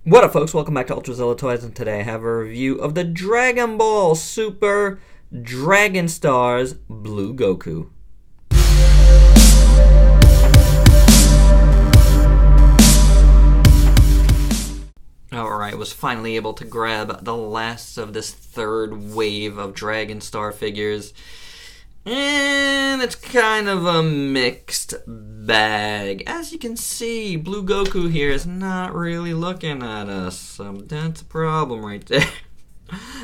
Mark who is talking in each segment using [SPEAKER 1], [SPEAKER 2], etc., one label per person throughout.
[SPEAKER 1] What up, folks? Welcome back to ULTRAZILLA Toys, and today I have a review of the Dragon Ball Super Dragon Stars Blue Goku. Alright, was finally able to grab the last of this third wave of Dragon Star figures. And it's kind of a mixed bag. As you can see, Blue Goku here is not really looking at us. So that's a problem right there.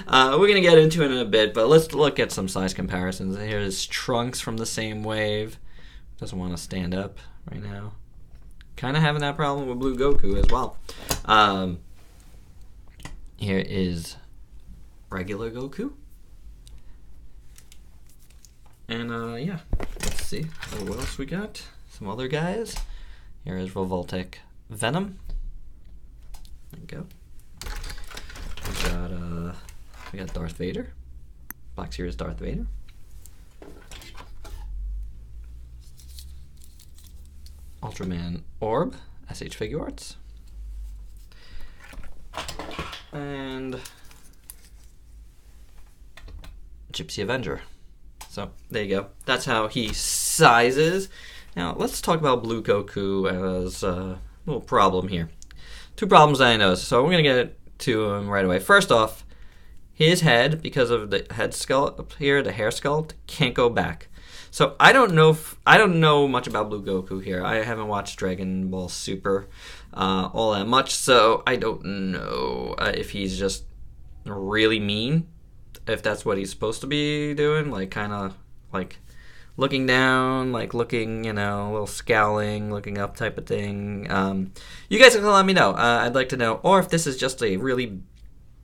[SPEAKER 1] We're going to get into it in a bit, but let's look at some size comparisons. Here's Trunks from the same wave. Doesn't want to stand up right now. Kind of having that problem with Blue Goku as well. Here is regular Goku. And yeah, let's see what else we got. Some other guys. Here is Revoltic Venom. There we go. We got Darth Vader. Black Series Darth Vader. Ultraman Orb, SH Figure Arts. And Gypsy Avenger. So there you go. That's how he sizes. Now let's talk about Blue Goku as a little problem here. Two problems that I noticed. So we're gonna get to him right away. First off, his head, because of the head sculpt up here, the hair sculpt, can't go back. So I don't know much about Blue Goku here. I haven't watched Dragon Ball Super all that much, so I don't know if he's just really mean. If that's what he's supposed to be doing, like kind of like looking down, like looking, you know, a little scowling, looking up type of thing. You guys can let me know. I'd like to know. Or if this is just a really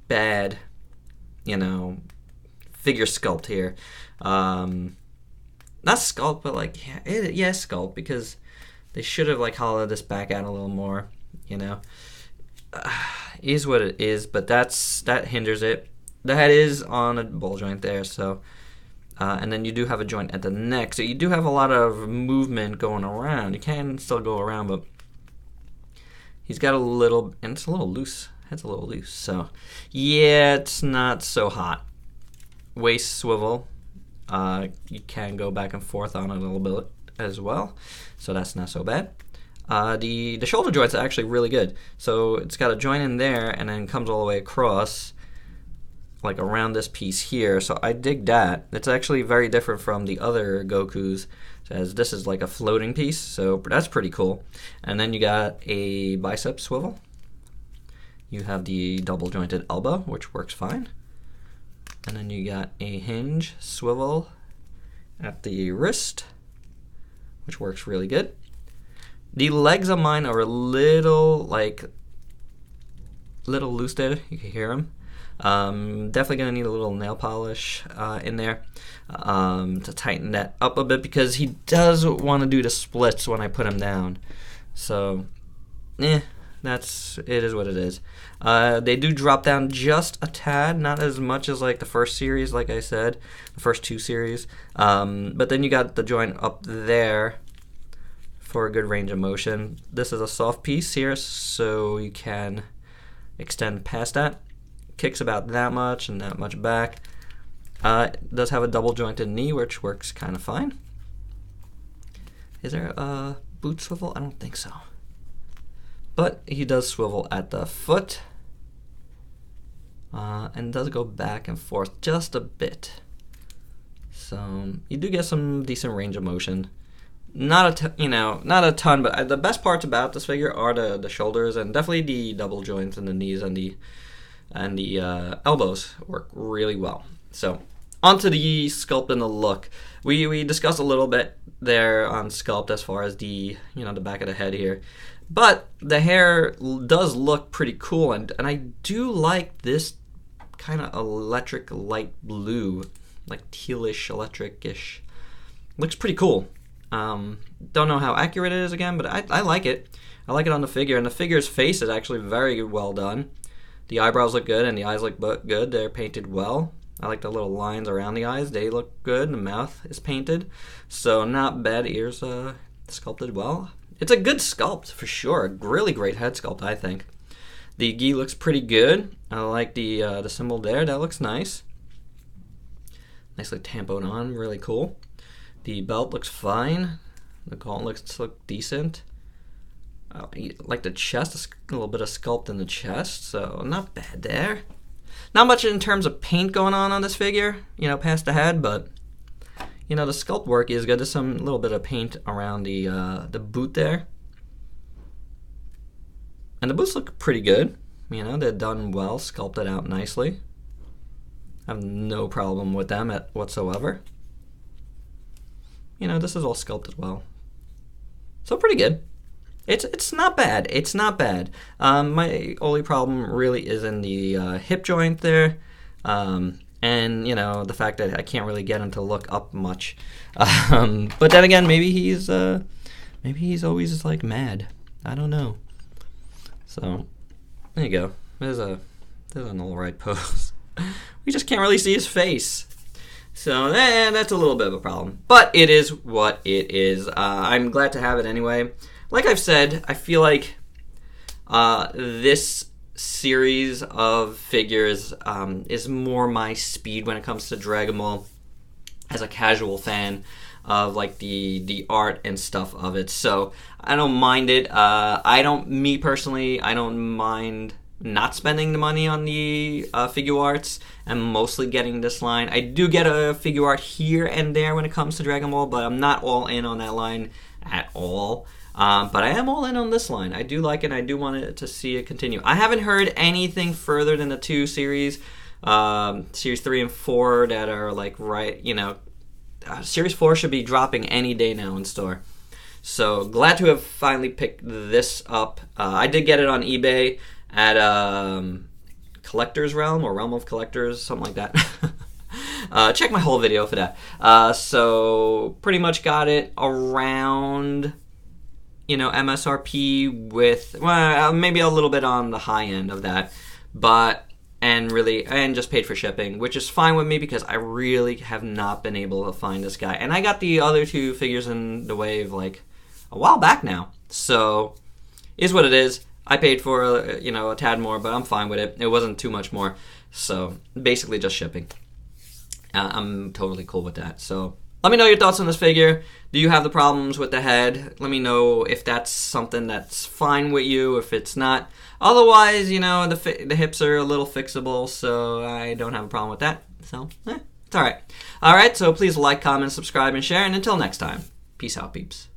[SPEAKER 1] bad, you know, figure sculpt here. Not sculpt, but like, yeah, sculpt, because they should have like hollowed this back out a little more, you know. Is what it is, but that hinders it. The head is on a ball joint there, so and then you do have a joint at the neck, so you do have a lot of movement going around. You can still go around, but he's got a little, and it's a little loose. Head's a little loose, so yeah, it's not so hot. Waist swivel, you can go back and forth on it a little bit as well, so that's not so bad. The shoulder joint's actually really good. So it's got a joint in there, and then comes all the way across, like around this piece here, so I dig that. It's actually very different from the other Gokus, as this is like a floating piece, so that's pretty cool. And then you got a bicep swivel. You have the double jointed elbow, which works fine. And then you got a hinge swivel at the wrist, which works really good. The legs of mine are a little loose there. You can hear them. Definitely gonna need a little nail polish in there to tighten that up a bit, because he does want to do the splits when I put him down. So, it is what it is. They do drop down just a tad, not as much as like the first series, like I said, the first two series. But then you got the joint up there for a good range of motion. This is a soft piece here, so you can extend past that. Kicks about that much and that much back. It does have a double jointed knee, which works kind of fine. Is there a boot swivel? I don't think so. But he does swivel at the foot. And does go back and forth just a bit. So you do get some decent range of motion. Not a ton, but the best parts about this figure are the shoulders, and definitely the double joints and the knees and the elbows work really well. So onto the sculpt and the look. We discussed a little bit there on sculpt as far as the back of the head here, but the hair does look pretty cool, and I do like this kind of electric light blue, like tealish, electric-ish. Looks pretty cool. Don't know how accurate it is again, but I like it. I like it on the figure, and the figure's face is actually very well done. The eyebrows look good, and the eyes look good. They're painted well. I like the little lines around the eyes. They look good. The mouth is painted, so not bad. Ears sculpted well. It's a good sculpt for sure. A really great head sculpt, I think. The gi looks pretty good. I like the symbol there. That looks nice. Nicely tampoed on, really cool. The belt looks fine. The gauntlets look decent. I like the chest, a little bit of sculpt in the chest, so not bad there. Not much in terms of paint going on this figure, you know, past the head, but you know, the sculpt work is good. There's some little bit of paint around the boot there. And the boots look pretty good. You know, they're done well, sculpted out nicely. I have no problem with them whatsoever. You know, this is all sculpted well. So pretty good. It's not bad. It's not bad. My only problem really is in the hip joint there. And, you know, the fact that I can't really get him to look up much. But then again, maybe he's always, like, mad. I don't know. So, there you go. There's an alright pose. We just can't really see his face. So, that's a little bit of a problem. But it is what it is. I'm glad to have it anyway. Like I've said, I feel like this series of figures is more my speed when it comes to Dragon Ball as a casual fan of like the art and stuff of it. So I don't mind it. Me personally, I don't mind not spending the money on the figure arts and mostly getting this line. I do get a figure art here and there when it comes to Dragon Ball, but I'm not all in on that line at all. But I am all in on this line. I do like it. I do want to see it continue. I haven't heard anything further than the 2 series, series 3 and 4 that are like series 4 should be dropping any day now in store. So glad to have finally picked this up. I did get it on eBay at Collector's Realm or Realm of Collectors, something like that. Check my whole video for that. So pretty much got it around, you know, MSRP with maybe a little bit on the high end of that, and just paid for shipping, which is fine with me because I really have not been able to find this guy. And I got the other 2 figures in the wave like a while back now, so is what it is. I paid for a tad more, but I'm fine with it. It wasn't too much more, so basically just shipping. I'm totally cool with that. So let me know your thoughts on this figure. Do you have the problems with the head? Let me know if that's something that's fine with you, if it's not. Otherwise, you know, the hips are a little fixable, so I don't have a problem with that. So, it's alright. Alright, so please like, comment, subscribe, and share, and until next time, peace out, peeps.